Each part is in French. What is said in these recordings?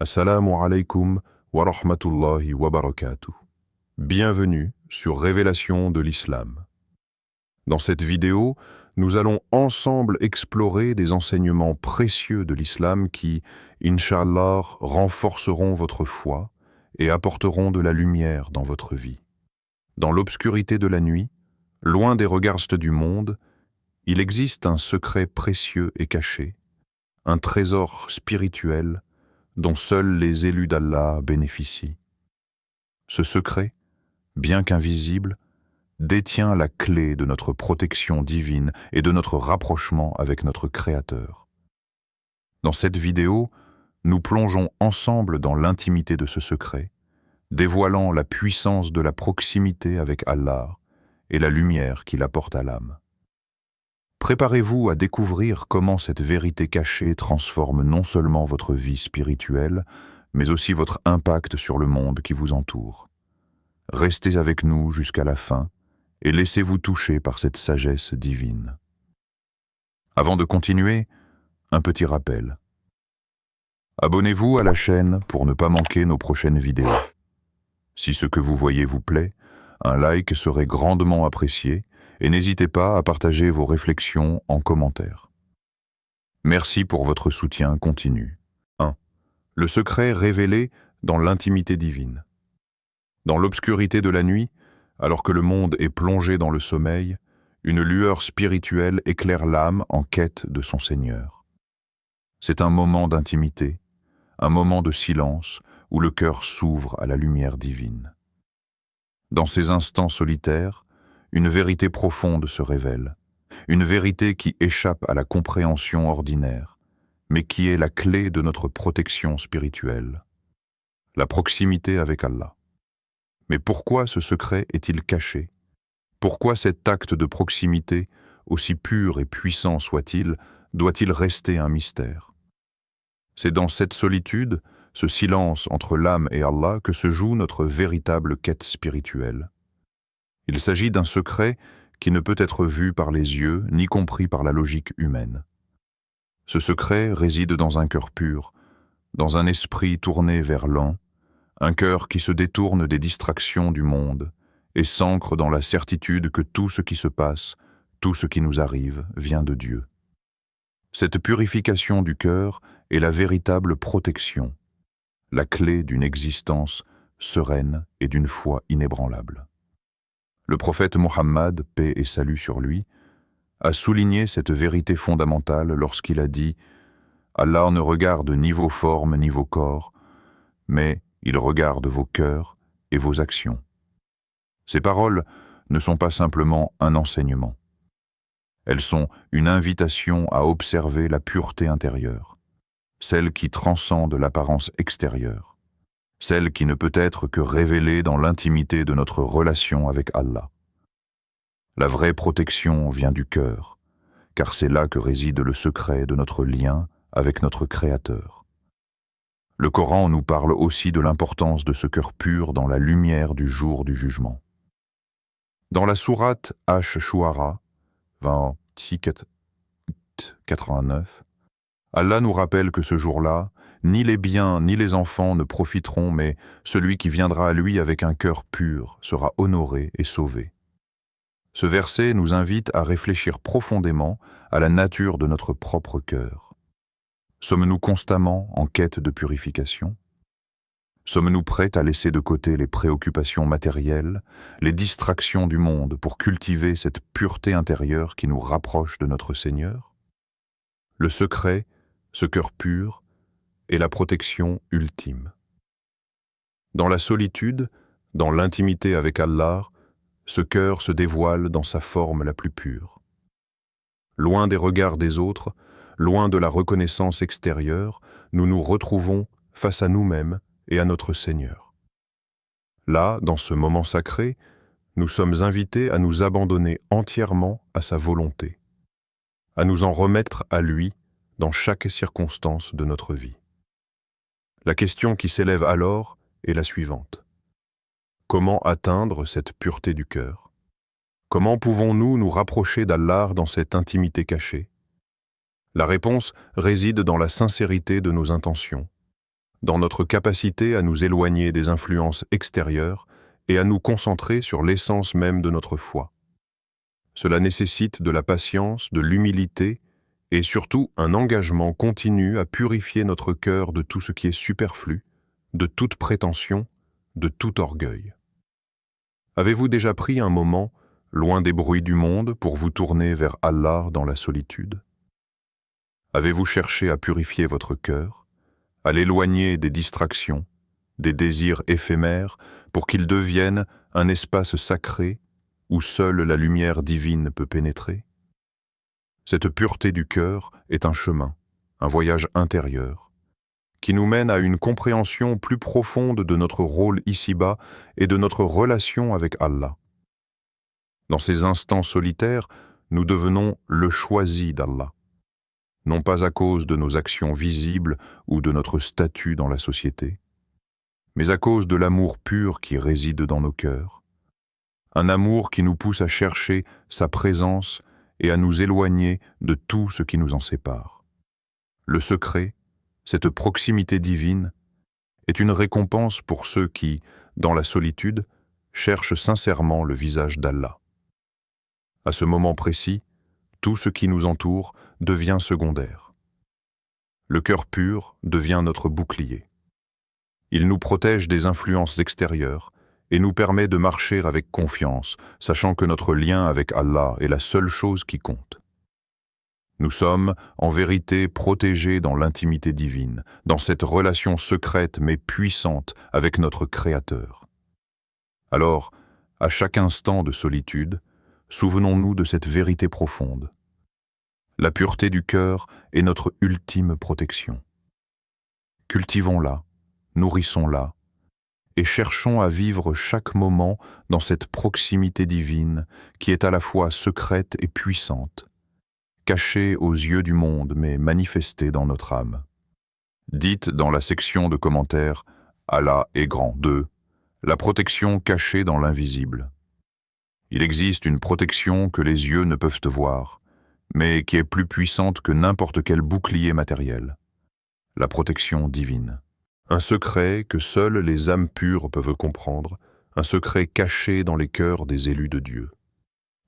Assalamu alaikum wa rahmatullahi wa barakatuh. Bienvenue sur Révélation de l'Islam. Dans cette vidéo, nous allons ensemble explorer des enseignements précieux de l'Islam qui, Inch'Allah, renforceront votre foi et apporteront de la lumière dans votre vie. Dans l'obscurité de la nuit, loin des regards du monde, il existe un secret précieux et caché, un trésor spirituel dont seuls les élus d'Allah bénéficient. Ce secret, bien qu'invisible, détient la clé de notre protection divine et de notre rapprochement avec notre Créateur. Dans cette vidéo, nous plongeons ensemble dans l'intimité de ce secret, dévoilant la puissance de la proximité avec Allah et la lumière qu'il apporte à l'âme. Préparez-vous à découvrir comment cette vérité cachée transforme non seulement votre vie spirituelle, mais aussi votre impact sur le monde qui vous entoure. Restez avec nous jusqu'à la fin et laissez-vous toucher par cette sagesse divine. Avant de continuer, un petit rappel. Abonnez-vous à la chaîne pour ne pas manquer nos prochaines vidéos. Si ce que vous voyez vous plaît, un like serait grandement apprécié et n'hésitez pas à partager vos réflexions en commentaire. Merci pour votre soutien continu. 1. Le secret révélé dans l'intimité divine. Dans l'obscurité de la nuit, alors que le monde est plongé dans le sommeil, une lueur spirituelle éclaire l'âme en quête de son Seigneur. C'est un moment d'intimité, un moment de silence où le cœur s'ouvre à la lumière divine. Dans ces instants solitaires, une vérité profonde se révèle, une vérité qui échappe à la compréhension ordinaire, mais qui est la clé de notre protection spirituelle, la proximité avec Allah. Mais pourquoi ce secret est-il caché? Pourquoi cet acte de proximité, aussi pur et puissant soit-il, doit-il rester un mystère? C'est dans cette solitude, ce silence entre l'âme et Allah, que se joue notre véritable quête spirituelle. Il s'agit d'un secret qui ne peut être vu par les yeux ni compris par la logique humaine. Ce secret réside dans un cœur pur, dans un esprit tourné vers l'un, un cœur qui se détourne des distractions du monde et s'ancre dans la certitude que tout ce qui se passe, tout ce qui nous arrive, vient de Dieu. Cette purification du cœur est la véritable protection, la clé d'une existence sereine et d'une foi inébranlable. Le prophète Mohammed, paix et salut sur lui, a souligné cette vérité fondamentale lorsqu'il a dit « Allah ne regarde ni vos formes ni vos corps, mais il regarde vos cœurs et vos actions. » Ces paroles ne sont pas simplement un enseignement. Elles sont une invitation à observer la pureté intérieure, celle qui transcende l'apparence extérieure, celle qui ne peut être que révélée dans l'intimité de notre relation avec Allah. La vraie protection vient du cœur, car c'est là que réside le secret de notre lien avec notre Créateur. Le Coran nous parle aussi de l'importance de ce cœur pur dans la lumière du jour du jugement. Dans la sourate Ash-Shu'ara, 89, Allah nous rappelle que ce jour-là, ni les biens ni les enfants ne profiteront, mais celui qui viendra à lui avec un cœur pur sera honoré et sauvé. Ce verset nous invite à réfléchir profondément à la nature de notre propre cœur. Sommes-nous constamment en quête de purification? Sommes-nous prêts à laisser de côté les préoccupations matérielles, les distractions du monde pour cultiver cette pureté intérieure qui nous rapproche de notre Seigneur? Le secret, ce cœur pur, est la protection ultime. Dans la solitude, dans l'intimité avec Allah, ce cœur se dévoile dans sa forme la plus pure. Loin des regards des autres, loin de la reconnaissance extérieure, nous nous retrouvons face à nous-mêmes et à notre Seigneur. Là, dans ce moment sacré, nous sommes invités à nous abandonner entièrement à sa volonté, à nous en remettre à lui dans chaque circonstance de notre vie. La question qui s'élève alors est la suivante. Comment atteindre cette pureté du cœur? Comment pouvons-nous nous rapprocher d'Allah dans cette intimité cachée? La réponse réside dans la sincérité de nos intentions, dans notre capacité à nous éloigner des influences extérieures et à nous concentrer sur l'essence même de notre foi. Cela nécessite de la patience, de l'humilité et surtout un engagement continu à purifier notre cœur de tout ce qui est superflu, de toute prétention, de tout orgueil. Avez-vous déjà pris un moment, loin des bruits du monde, pour vous tourner vers Allah dans la solitude? Avez-vous cherché à purifier votre cœur, à l'éloigner des distractions, des désirs éphémères, pour qu'il devienne un espace sacré où seule la lumière divine peut pénétrer? Cette pureté du cœur est un chemin, un voyage intérieur, qui nous mène à une compréhension plus profonde de notre rôle ici-bas et de notre relation avec Allah. Dans ces instants solitaires, nous devenons le choisi d'Allah, non pas à cause de nos actions visibles ou de notre statut dans la société, mais à cause de l'amour pur qui réside dans nos cœurs, un amour qui nous pousse à chercher sa présence et à nous éloigner de tout ce qui nous en sépare. Le secret, cette proximité divine, est une récompense pour ceux qui, dans la solitude, cherchent sincèrement le visage d'Allah. À ce moment précis, tout ce qui nous entoure devient secondaire. Le cœur pur devient notre bouclier. Il nous protège des influences extérieures et nous permet de marcher avec confiance, sachant que notre lien avec Allah est la seule chose qui compte. Nous sommes, en vérité, protégés dans l'intimité divine, dans cette relation secrète mais puissante avec notre Créateur. Alors, à chaque instant de solitude, souvenons-nous de cette vérité profonde. La pureté du cœur est notre ultime protection. Cultivons-la, nourrissons-la, et cherchons à vivre chaque moment dans cette proximité divine qui est à la fois secrète et puissante, cachée aux yeux du monde mais manifestée dans notre âme. Dites dans la section de commentaires « Allah est grand » 2, la protection cachée dans l'invisible. Il existe une protection que les yeux ne peuvent voir, mais qui est plus puissante que n'importe quel bouclier matériel. La protection divine. Un secret que seules les âmes pures peuvent comprendre, un secret caché dans les cœurs des élus de Dieu.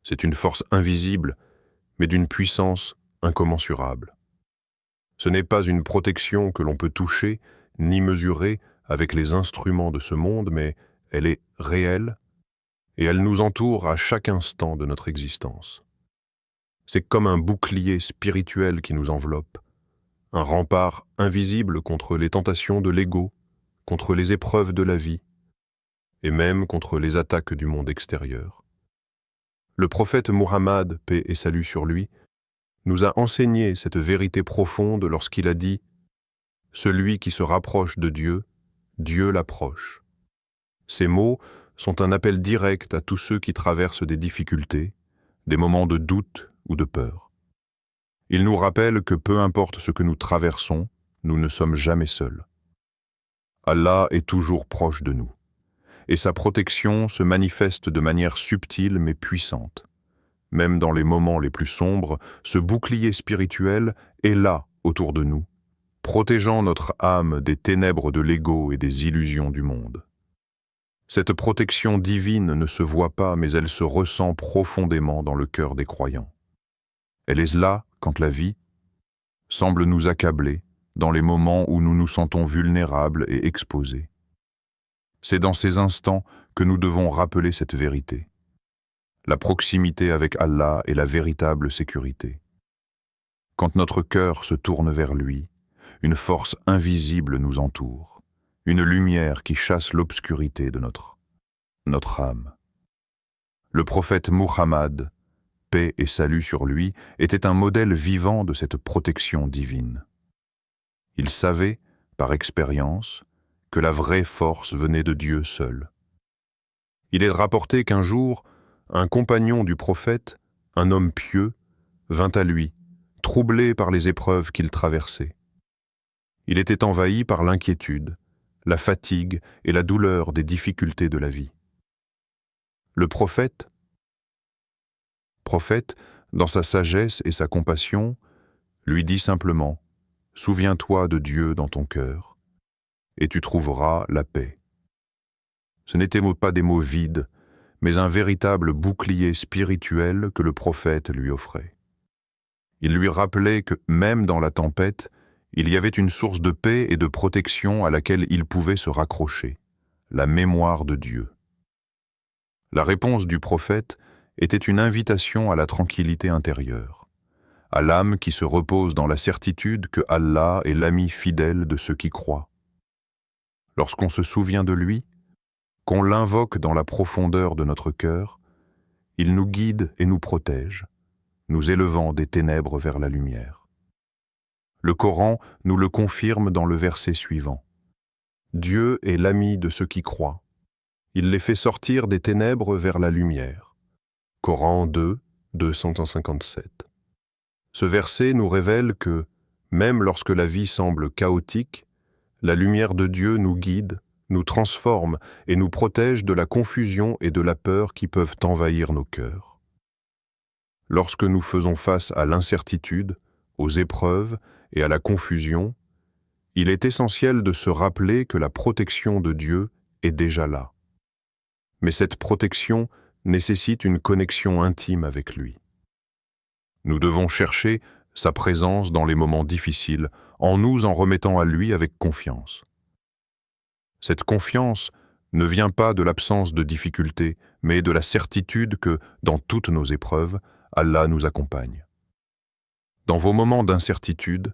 C'est une force invisible, mais d'une puissance incommensurable. Ce n'est pas une protection que l'on peut toucher, ni mesurer avec les instruments de ce monde, mais elle est réelle, et elle nous entoure à chaque instant de notre existence. C'est comme un bouclier spirituel qui nous enveloppe, un rempart invisible contre les tentations de l'ego, contre les épreuves de la vie, et même contre les attaques du monde extérieur. Le prophète Muhammad, paix et salut sur lui, nous a enseigné cette vérité profonde lorsqu'il a dit « Celui qui se rapproche de Dieu, Dieu l'approche ». Ces mots sont un appel direct à tous ceux qui traversent des difficultés, des moments de doute ou de peur. Il nous rappelle que peu importe ce que nous traversons, nous ne sommes jamais seuls. Allah est toujours proche de nous, et sa protection se manifeste de manière subtile mais puissante. Même dans les moments les plus sombres, ce bouclier spirituel est là autour de nous, protégeant notre âme des ténèbres de l'ego et des illusions du monde. Cette protection divine ne se voit pas, mais elle se ressent profondément dans le cœur des croyants. Elle est là quand la vie semble nous accabler, dans les moments où nous nous sentons vulnérables et exposés. C'est dans ces instants que nous devons rappeler cette vérité. La proximité avec Allah est la véritable sécurité. Quand notre cœur se tourne vers lui, une force invisible nous entoure, une lumière qui chasse l'obscurité de notre âme. Le prophète Muhammad, paix et salut sur lui, était un modèle vivant de cette protection divine. Il savait, par expérience, que la vraie force venait de Dieu seul. Il est rapporté qu'un jour, un compagnon du prophète, un homme pieux, vint à lui, troublé par les épreuves qu'il traversait. Il était envahi par l'inquiétude, la fatigue et la douleur des difficultés de la vie. Le prophète, dans sa sagesse et sa compassion, lui dit simplement « Souviens-toi de Dieu dans ton cœur et tu trouveras la paix. Ce n'étaient pas des mots vides, mais un véritable bouclier spirituel que le prophète lui offrait. Il lui rappelait que, même dans la tempête, il y avait une source de paix et de protection à laquelle il pouvait se raccrocher, la mémoire de Dieu. La réponse du prophète était une invitation à la tranquillité intérieure, à l'âme qui se repose dans la certitude que Allah est l'ami fidèle de ceux qui croient. Lorsqu'on se souvient de lui, qu'on l'invoque dans la profondeur de notre cœur, il nous guide et nous protège, nous élevant des ténèbres vers la lumière. Le Coran nous le confirme dans le verset suivant. Dieu est l'ami de ceux qui croient. Il les fait sortir des ténèbres vers la lumière. Coran 2, 257. Ce verset nous révèle que, même lorsque la vie semble chaotique, la lumière de Dieu nous guide, nous transforme et nous protège de la confusion et de la peur qui peuvent envahir nos cœurs. Lorsque nous faisons face à l'incertitude, aux épreuves et à la confusion, il est essentiel de se rappeler que la protection de Dieu est déjà là. Mais cette protection nécessite une connexion intime avec lui. Nous devons chercher sa présence dans les moments difficiles, en nous en remettant à lui avec confiance. Cette confiance ne vient pas de l'absence de difficultés, mais de la certitude que, dans toutes nos épreuves, Allah nous accompagne. Dans vos moments d'incertitude,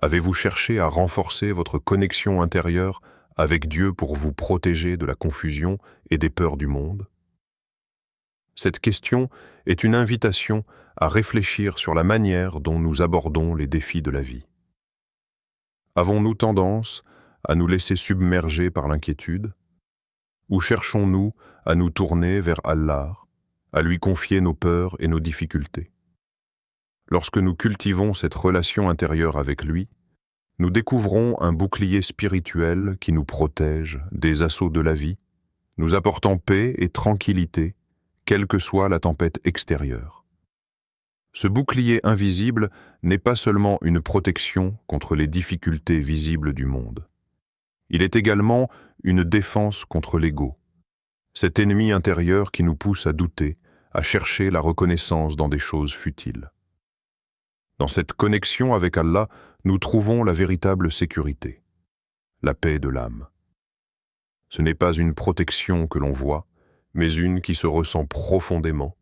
avez-vous cherché à renforcer votre connexion intérieure avec Dieu pour vous protéger de la confusion et des peurs du monde? Cette question est une invitation à réfléchir sur la manière dont nous abordons les défis de la vie. Avons-nous tendance à nous laisser submerger par l'inquiétude? Ou cherchons-nous à nous tourner vers Allah, à lui confier nos peurs et nos difficultés? Lorsque nous cultivons cette relation intérieure avec lui, nous découvrons un bouclier spirituel qui nous protège des assauts de la vie, nous apportant paix et tranquillité, quelle que soit la tempête extérieure. Ce bouclier invisible n'est pas seulement une protection contre les difficultés visibles du monde. Il est également une défense contre l'ego, cet ennemi intérieur qui nous pousse à douter, à chercher la reconnaissance dans des choses futiles. Dans cette connexion avec Allah, nous trouvons la véritable sécurité, la paix de l'âme. Ce n'est pas une protection que l'on voit, mais une qui se ressent profondément,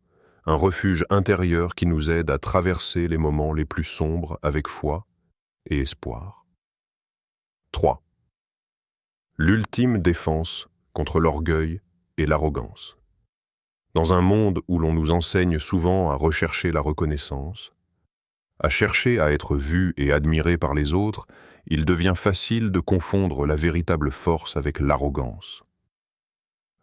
un refuge intérieur qui nous aide à traverser les moments les plus sombres avec foi et espoir. 3. L'ultime défense contre l'orgueil et l'arrogance. Dans un monde où l'on nous enseigne souvent à rechercher la reconnaissance, à chercher à être vu et admiré par les autres, il devient facile de confondre la véritable force avec l'arrogance.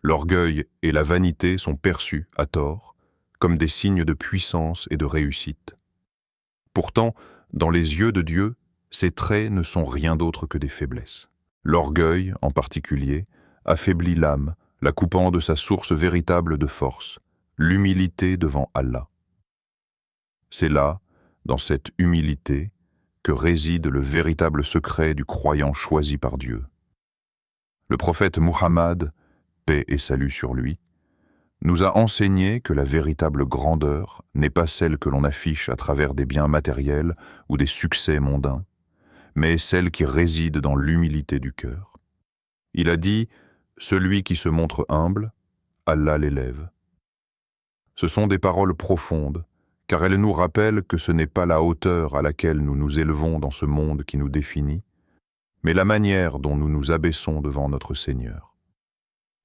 L'orgueil et la vanité sont perçus, à tort, comme des signes de puissance et de réussite. Pourtant, dans les yeux de Dieu, ces traits ne sont rien d'autre que des faiblesses. L'orgueil, en particulier, affaiblit l'âme, la coupant de sa source véritable de force, l'humilité devant Allah. C'est là, dans cette humilité, que réside le véritable secret du croyant choisi par Dieu. Le prophète Muhammad, paix et salut sur lui, nous a enseigné que la véritable grandeur n'est pas celle que l'on affiche à travers des biens matériels ou des succès mondains, mais celle qui réside dans l'humilité du cœur. Il a dit « Celui qui se montre humble, Allah l'élève ». Ce sont des paroles profondes, car elles nous rappellent que ce n'est pas la hauteur à laquelle nous nous élevons dans ce monde qui nous définit, mais la manière dont nous nous abaissons devant notre Seigneur.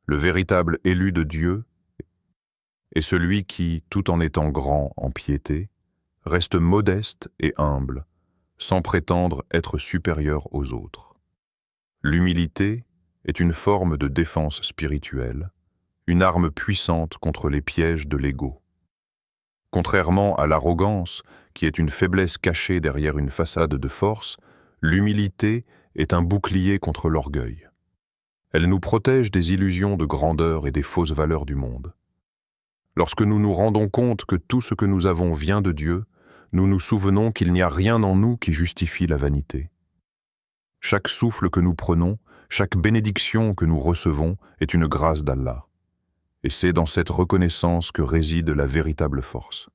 Le véritable élu de Dieu est celui qui, tout en étant grand en piété, reste modeste et humble, sans prétendre être supérieur aux autres. L'humilité est une forme de défense spirituelle, une arme puissante contre les pièges de l'ego. Contrairement à l'arrogance, qui est une faiblesse cachée derrière une façade de force, l'humilité est un bouclier contre l'orgueil. Elle nous protège des illusions de grandeur et des fausses valeurs du monde. Lorsque nous nous rendons compte que tout ce que nous avons vient de Dieu, nous nous souvenons qu'il n'y a rien en nous qui justifie la vanité. Chaque souffle que nous prenons, chaque bénédiction que nous recevons est une grâce d'Allah. Et c'est dans cette reconnaissance que réside la véritable force.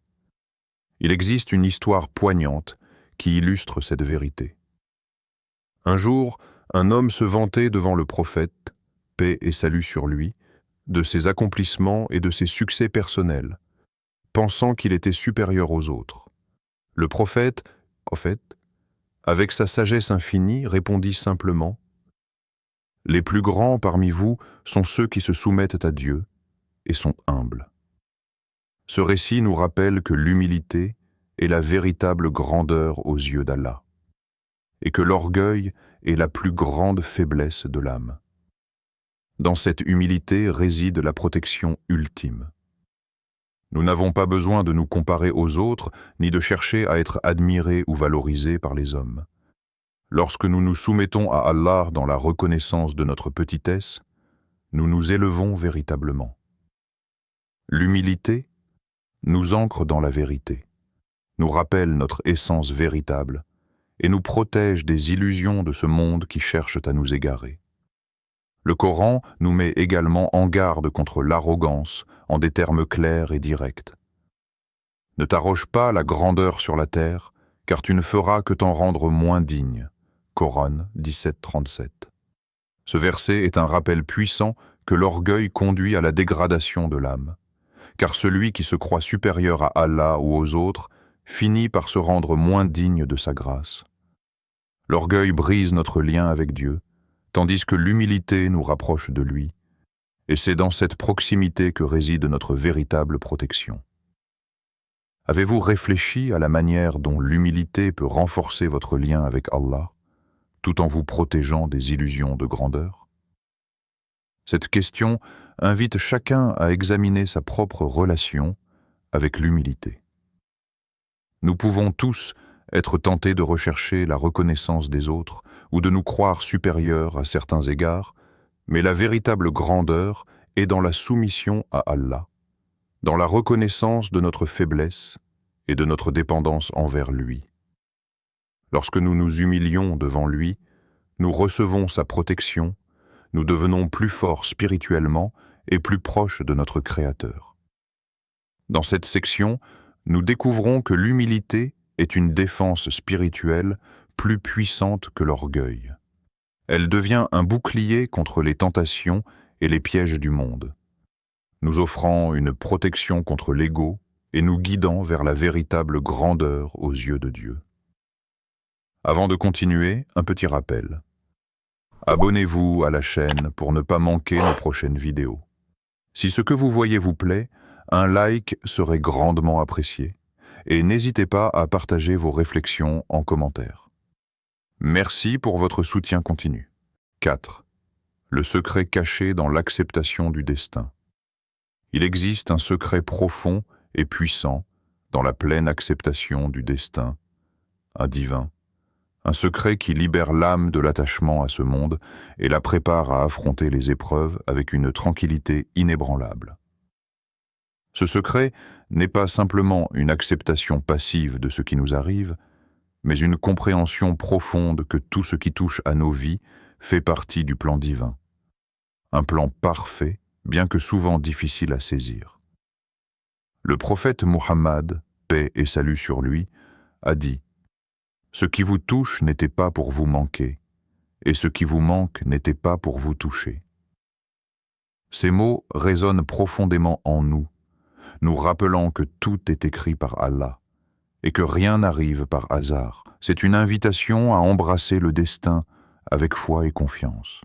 Il existe une histoire poignante qui illustre cette vérité. Un jour, un homme se vantait devant le prophète, paix et salut sur lui, de ses accomplissements et de ses succès personnels, pensant qu'il était supérieur aux autres. Le prophète, avec sa sagesse infinie, répondit simplement « Les plus grands parmi vous sont ceux qui se soumettent à Dieu et sont humbles. » Ce récit nous rappelle que l'humilité est la véritable grandeur aux yeux d'Allah, et que l'orgueil est la plus grande faiblesse de l'âme. Dans cette humilité réside la protection ultime. Nous n'avons pas besoin de nous comparer aux autres, ni de chercher à être admirés ou valorisés par les hommes. Lorsque nous nous soumettons à Allah dans la reconnaissance de notre petitesse, nous nous élevons véritablement. L'humilité nous ancre dans la vérité, nous rappelle notre essence véritable et nous protège des illusions de ce monde qui cherchent à nous égarer. Le Coran nous met également en garde contre l'arrogance en des termes clairs et directs. Ne t'arroge pas la grandeur sur la terre, car tu ne feras que t'en rendre moins digne. Coran 17:37. Ce verset est un rappel puissant que l'orgueil conduit à la dégradation de l'âme, car celui qui se croit supérieur à Allah ou aux autres finit par se rendre moins digne de sa grâce. L'orgueil brise notre lien avec Dieu, tandis que l'humilité nous rapproche de lui, et c'est dans cette proximité que réside notre véritable protection. Avez-vous réfléchi à la manière dont l'humilité peut renforcer votre lien avec Allah, tout en vous protégeant des illusions de grandeur? Cette question invite chacun à examiner sa propre relation avec l'humilité. Nous pouvons tous être tentés de rechercher la reconnaissance des autres ou de nous croire supérieurs à certains égards, mais la véritable grandeur est dans la soumission à Allah, dans la reconnaissance de notre faiblesse et de notre dépendance envers lui. Lorsque nous nous humilions devant lui, nous recevons sa protection, nous devenons plus forts spirituellement et plus proches de notre Créateur. Dans cette section, nous découvrons que l'humilité est une défense spirituelle plus puissante que l'orgueil. Elle devient un bouclier contre les tentations et les pièges du monde, nous offrant une protection contre l'ego et nous guidant vers la véritable grandeur aux yeux de Dieu. Avant de continuer, un petit rappel. Abonnez-vous à la chaîne pour ne pas manquer nos prochaines vidéos. Si ce que vous voyez vous plaît, un like serait grandement apprécié. Et n'hésitez pas à partager vos réflexions en commentaire. Merci pour votre soutien continu. 4. Le secret caché dans l'acceptation du destin. Il existe un secret profond et puissant dans la pleine acceptation du destin, un divin, un secret qui libère l'âme de l'attachement à ce monde et la prépare à affronter les épreuves avec une tranquillité inébranlable. Ce secret n'est pas simplement une acceptation passive de ce qui nous arrive, mais une compréhension profonde que tout ce qui touche à nos vies fait partie du plan divin. Un plan parfait, bien que souvent difficile à saisir. Le prophète Muhammad, paix et salut sur lui, a dit « Ce qui vous touche n'était pas pour vous manquer, et ce qui vous manque n'était pas pour vous toucher. » Ces mots résonnent profondément en nous, nous rappelant que tout est écrit par Allah et que rien n'arrive par hasard. C'est une invitation à embrasser le destin avec foi et confiance.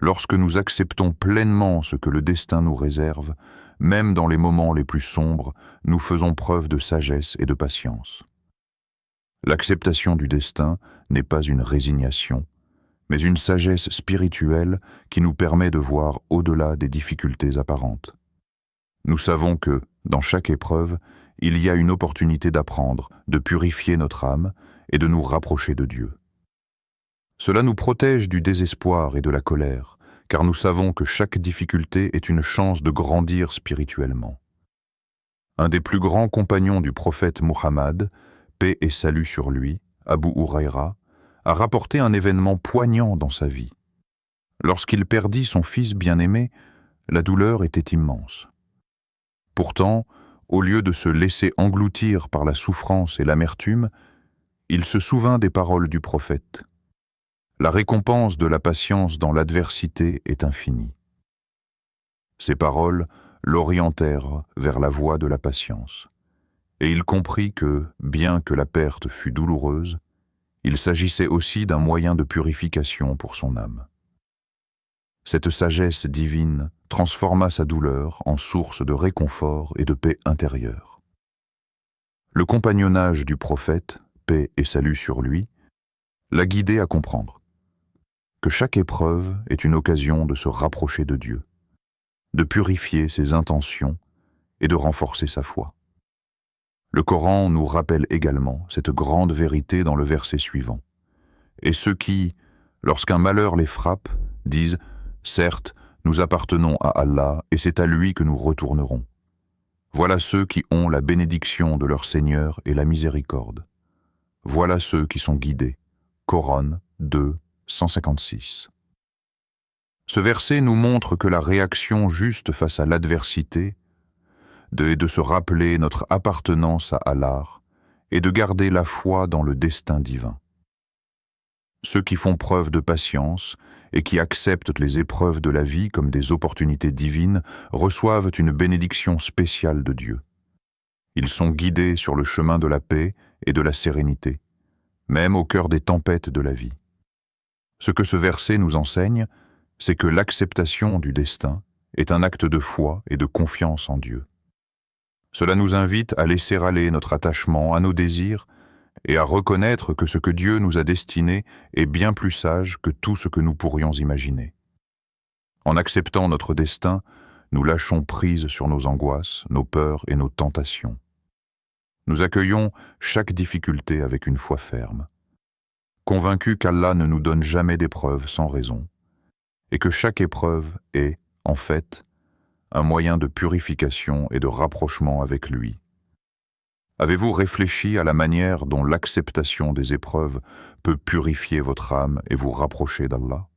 Lorsque nous acceptons pleinement ce que le destin nous réserve, même dans les moments les plus sombres, nous faisons preuve de sagesse et de patience. L'acceptation du destin n'est pas une résignation, mais une sagesse spirituelle qui nous permet de voir au-delà des difficultés apparentes. Nous savons que, dans chaque épreuve, il y a une opportunité d'apprendre, de purifier notre âme et de nous rapprocher de Dieu. Cela nous protège du désespoir et de la colère, car nous savons que chaque difficulté est une chance de grandir spirituellement. Un des plus grands compagnons du prophète Muhammad, paix et salut sur lui, Abu Huraïra, a rapporté un événement poignant dans sa vie. Lorsqu'il perdit son fils bien-aimé, la douleur était immense. Pourtant, au lieu de se laisser engloutir par la souffrance et l'amertume, il se souvint des paroles du prophète. La récompense de la patience dans l'adversité est infinie. Ces paroles l'orientèrent vers la voie de la patience, et il comprit que, bien que la perte fût douloureuse, il s'agissait aussi d'un moyen de purification pour son âme. Cette sagesse divine transforma sa douleur en source de réconfort et de paix intérieure. Le compagnonnage du prophète, paix et salut sur lui, l'a guidé à comprendre que chaque épreuve est une occasion de se rapprocher de Dieu, de purifier ses intentions et de renforcer sa foi. Le Coran nous rappelle également cette grande vérité dans le verset suivant. Et ceux qui, lorsqu'un malheur les frappe, disent « Certes, nous appartenons à Allah et c'est à lui que nous retournerons. » Voilà ceux qui ont la bénédiction de leur Seigneur et la miséricorde. Voilà ceux qui sont guidés. Coran 2, 156. Ce verset nous montre que la réaction juste face à l'adversité est de se rappeler notre appartenance à Allah et de garder la foi dans le destin divin. Ceux qui font preuve de patience et qui acceptent les épreuves de la vie comme des opportunités divines reçoivent une bénédiction spéciale de Dieu. Ils sont guidés sur le chemin de la paix et de la sérénité, même au cœur des tempêtes de la vie. Ce que ce verset nous enseigne, c'est que l'acceptation du destin est un acte de foi et de confiance en Dieu. Cela nous invite à laisser aller notre attachement à nos désirs et à reconnaître que ce que Dieu nous a destiné est bien plus sage que tout ce que nous pourrions imaginer. En acceptant notre destin, nous lâchons prise sur nos angoisses, nos peurs et nos tentations. Nous accueillons chaque difficulté avec une foi ferme, convaincus qu'Allah ne nous donne jamais d'épreuve sans raison, et que chaque épreuve est, en fait, un moyen de purification et de rapprochement avec lui. Avez-vous réfléchi à la manière dont l'acceptation des épreuves peut purifier votre âme et vous rapprocher d'Allah?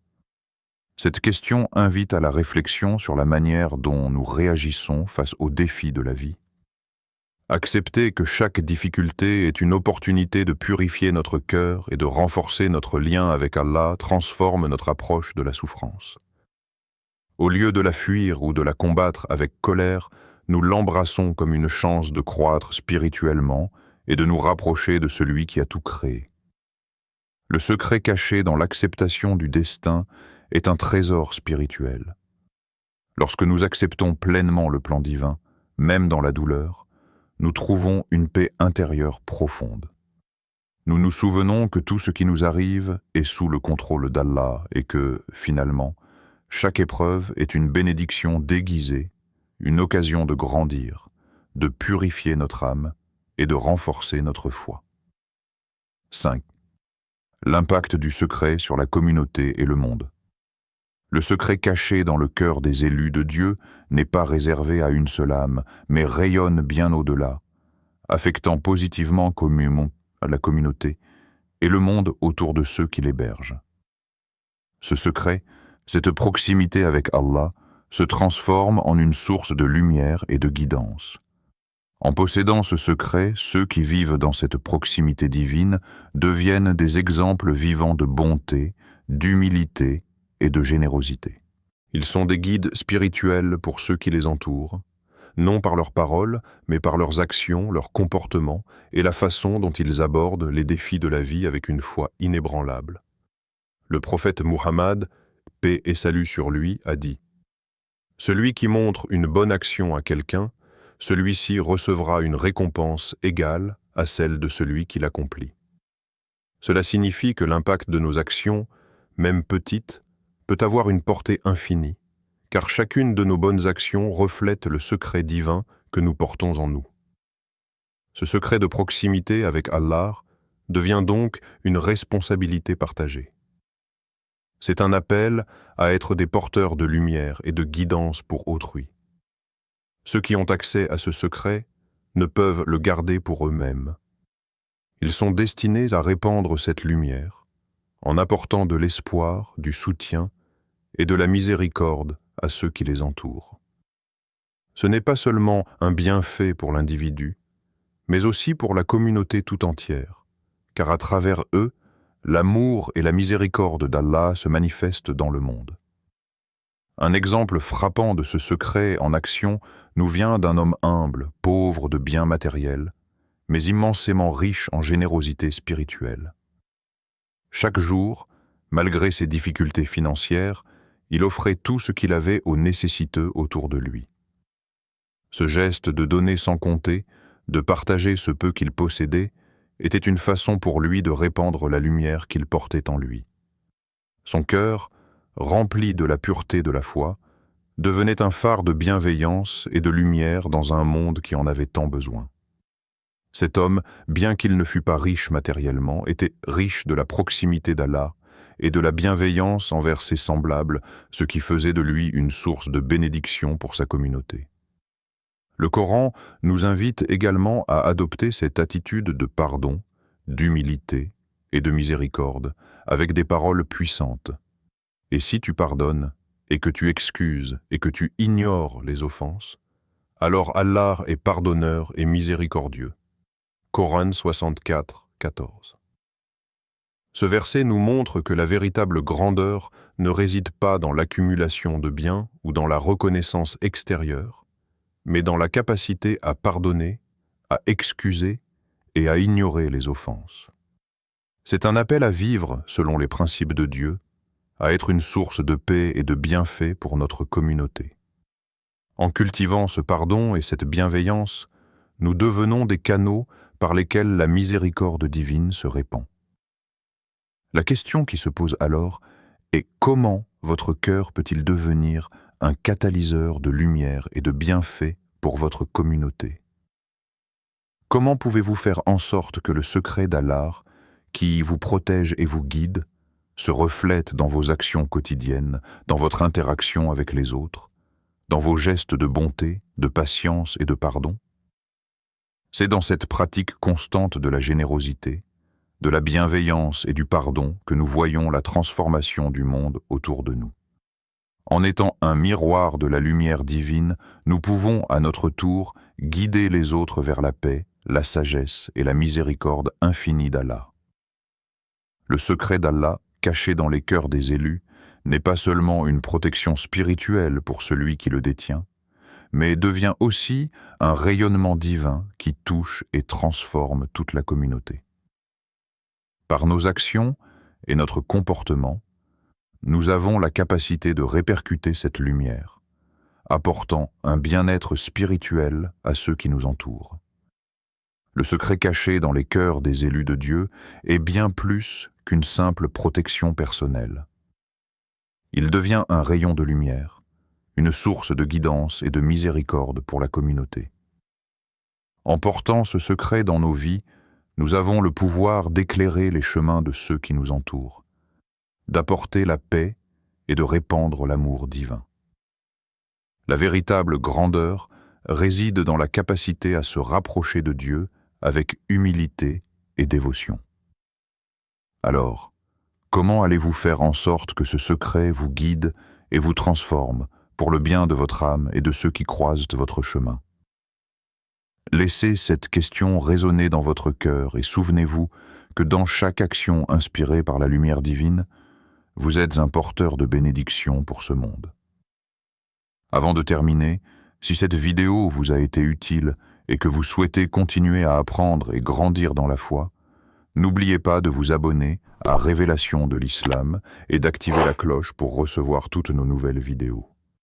Cette question invite à la réflexion sur la manière dont nous réagissons face aux défis de la vie. Accepter que chaque difficulté est une opportunité de purifier notre cœur et de renforcer notre lien avec Allah transforme notre approche de la souffrance. Au lieu de la fuir ou de la combattre avec colère, nous l'embrassons comme une chance de croître spirituellement et de nous rapprocher de celui qui a tout créé. Le secret caché dans l'acceptation du destin est un trésor spirituel. Lorsque nous acceptons pleinement le plan divin, même dans la douleur, nous trouvons une paix intérieure profonde. Nous nous souvenons que tout ce qui nous arrive est sous le contrôle d'Allah et que, finalement, chaque épreuve est une bénédiction déguisée, une occasion de grandir, de purifier notre âme et de renforcer notre foi. 5. L'impact du secret sur la communauté et le monde. Le secret caché dans le cœur des élus de Dieu n'est pas réservé à une seule âme, mais rayonne bien au-delà, affectant positivement la communauté et le monde autour de ceux qui l'hébergent. Ce secret, cette proximité avec Allah, se transforme en une source de lumière et de guidance. En possédant ce secret, ceux qui vivent dans cette proximité divine deviennent des exemples vivants de bonté, d'humilité et de générosité. Ils sont des guides spirituels pour ceux qui les entourent, non par leurs paroles, mais par leurs actions, leurs comportements et la façon dont ils abordent les défis de la vie avec une foi inébranlable. Le prophète Muhammad, paix et salut sur lui, a dit « Celui qui montre une bonne action à quelqu'un, celui-ci recevra une récompense égale à celle de celui qui l'accomplit. » Cela signifie que l'impact de nos actions, même petites, peut avoir une portée infinie, car chacune de nos bonnes actions reflète le secret divin que nous portons en nous. Ce secret de proximité avec Allah devient donc une responsabilité partagée. C'est un appel à être des porteurs de lumière et de guidance pour autrui. Ceux qui ont accès à ce secret ne peuvent le garder pour eux-mêmes. Ils sont destinés à répandre cette lumière, en apportant de l'espoir, du soutien et de la miséricorde à ceux qui les entourent. Ce n'est pas seulement un bienfait pour l'individu, mais aussi pour la communauté tout entière, car à travers eux, l'amour et la miséricorde d'Allah se manifestent dans le monde. Un exemple frappant de ce secret en action nous vient d'un homme humble, pauvre de biens matériels, mais immensément riche en générosité spirituelle. Chaque jour, malgré ses difficultés financières, il offrait tout ce qu'il avait aux nécessiteux autour de lui. Ce geste de donner sans compter, de partager ce peu qu'il possédait, était une façon pour lui de répandre la lumière qu'il portait en lui. Son cœur, rempli de la pureté de la foi, devenait un phare de bienveillance et de lumière dans un monde qui en avait tant besoin. Cet homme, bien qu'il ne fût pas riche matériellement, était riche de la proximité d'Allah et de la bienveillance envers ses semblables, ce qui faisait de lui une source de bénédiction pour sa communauté. Le Coran nous invite également à adopter cette attitude de pardon, d'humilité et de miséricorde, avec des paroles puissantes. Et si tu pardonnes, et que tu excuses, et que tu ignores les offenses, alors Allah est pardonneur et miséricordieux. Coran 64, 14. Ce verset nous montre que la véritable grandeur ne réside pas dans l'accumulation de biens ou dans la reconnaissance extérieure, mais dans la capacité à pardonner, à excuser et à ignorer les offenses. C'est un appel à vivre selon les principes de Dieu, à être une source de paix et de bienfaits pour notre communauté. En cultivant ce pardon et cette bienveillance, nous devenons des canaux par lesquels la miséricorde divine se répand. La question qui se pose alors est comment votre cœur peut-il devenir un catalyseur de lumière et de bienfaits pour votre communauté? Comment pouvez-vous faire en sorte que le secret d'Allah, qui vous protège et vous guide, se reflète dans vos actions quotidiennes, dans votre interaction avec les autres, dans vos gestes de bonté, de patience et de pardon? C'est dans cette pratique constante de la générosité, de la bienveillance et du pardon que nous voyons la transformation du monde autour de nous. En étant un miroir de la lumière divine, nous pouvons, à notre tour, guider les autres vers la paix, la sagesse et la miséricorde infinie d'Allah. Le secret d'Allah, caché dans les cœurs des élus, n'est pas seulement une protection spirituelle pour celui qui le détient, mais devient aussi un rayonnement divin qui touche et transforme toute la communauté. Par nos actions et notre comportement, nous avons la capacité de répercuter cette lumière, apportant un bien-être spirituel à ceux qui nous entourent. Le secret caché dans les cœurs des élus de Dieu est bien plus qu'une simple protection personnelle. Il devient un rayon de lumière, une source de guidance et de miséricorde pour la communauté. En portant ce secret dans nos vies, nous avons le pouvoir d'éclairer les chemins de ceux qui nous entourent, d'apporter la paix et de répandre l'amour divin. La véritable grandeur réside dans la capacité à se rapprocher de Dieu avec humilité et dévotion. Alors, comment allez-vous faire en sorte que ce secret vous guide et vous transforme pour le bien de votre âme et de ceux qui croisent votre chemin? Laissez cette question résonner dans votre cœur et souvenez-vous que dans chaque action inspirée par la lumière divine, vous êtes un porteur de bénédiction pour ce monde. Avant de terminer, si cette vidéo vous a été utile et que vous souhaitez continuer à apprendre et grandir dans la foi, n'oubliez pas de vous abonner à Révélation de l'Islam et d'activer la cloche pour recevoir toutes nos nouvelles vidéos.